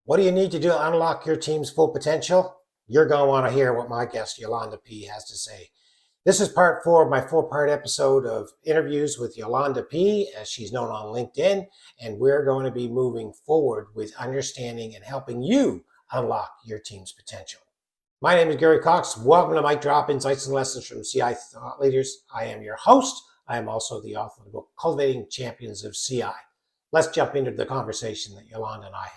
What do you need to do to unlock your team's full potential? You're going to want to hear what my guest, Yolanda P, has to say. This is part 4 of my 4-part episode of interviews with Yolanda P, as she's known on LinkedIn, and we're going to be moving forward with understanding and helping you unlock your team's potential. My name is Gary Cox. Welcome to Mic Drop Insights and Lessons from CI Thought Leaders. I am your host. I am also the author of the book, Cultivating Champions of CI. Let's jump into the conversation that Yolanda and I had.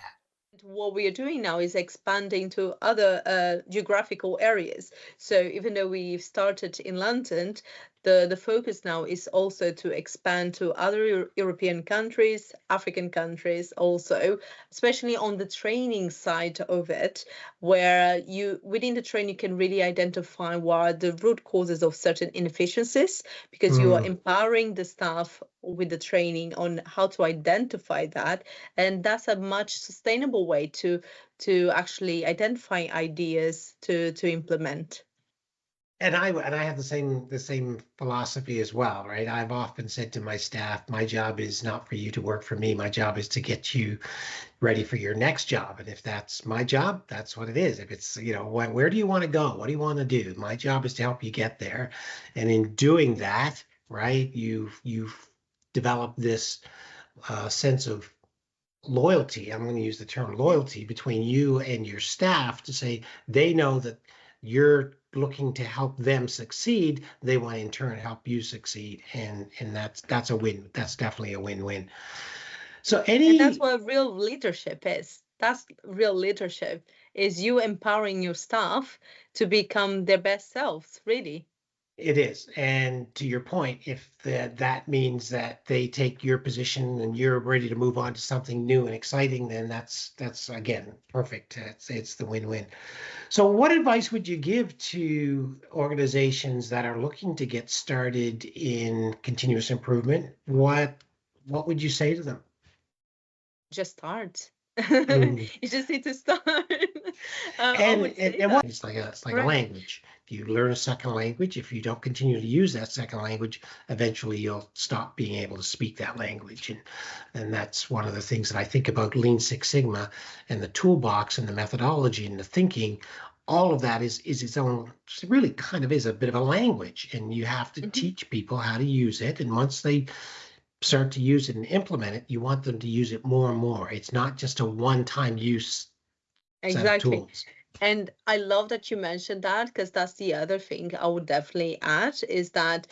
What we are doing now is expanding to other geographical areas. So even though we've started in London, the focus now is also to expand to other European countries, African countries also, especially on the training side of it, where you within the training you can really identify what are the root causes of certain inefficiencies, because you are empowering the staff with the training on how to identify that, and that's a much sustainable way to actually identify ideas to implement. And I have the same philosophy as well, right? I've often said to my staff, my job is not for you to work for me. My job is to get you ready for your next job. And if that's my job, that's what it is. If it's, where do you want to go? What do you want to do? My job is to help you get there. And in doing that, right, you've developed this sense of loyalty. I'm going to use the term loyalty between you and your staff to say they know that you're looking to help them succeed. They want to in turn help you succeed, and that's a win. That's definitely a win-win. So and that's what real leadership is. That's real leadership, is you empowering your staff to become their best selves, really. It is. And to your point, if that means that they take your position and you're ready to move on to something new and exciting, then that's again perfect. It's the win-win. So what advice would you give to organizations that are looking to get started in continuous improvement? What would you say to them? Just start. You just need to start. It's like a Right. language. If you learn a second language, if you don't continue to use that second language, eventually you'll stop being able to speak that language. And that's one of the things that I think about Lean Six Sigma and the toolbox and the methodology and the thinking. All of that is its own, it really kind of is a bit of a language, and you have to teach people how to use it. And once they start to use it and implement it, you want them to use it more and more. It's not just a one-time use set of tools. And I love that you mentioned that, because that's the other thing I would definitely add, is that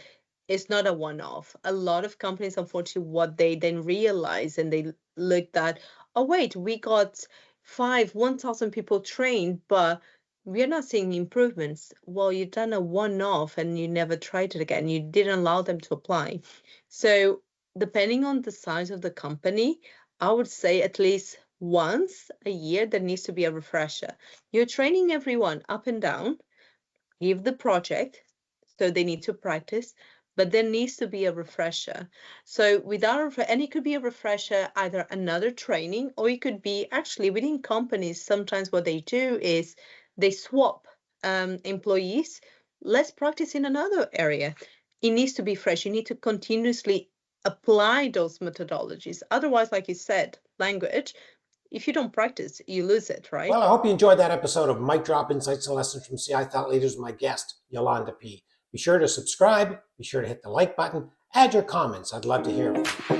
it's not a one-off. A lot of companies, unfortunately, what they then realize and they looked at, oh wait, we got 1,000 people trained, but we're not seeing improvements. Well, you've done a one-off and you never tried it again. You didn't allow them to apply. So depending on the size of the company, I would say at least once a year there needs to be a refresher. You're training everyone up and down, give the project, so they need to practice, but there needs to be a refresher. So and it could be a refresher, either another training, or it could be actually within companies. Sometimes what they do is they swap employees. Let's practice in another area. It needs to be fresh. You need to continuously apply those methodologies. Otherwise, like you said, language, if you don't practice, you lose it, right? Well, I hope you enjoyed that episode of Mic Drop Insights and Lessons from CI Thought Leaders with my guest, Yolanda P. Be sure to subscribe. Be sure to hit the like button. Add your comments. I'd love to hear from you.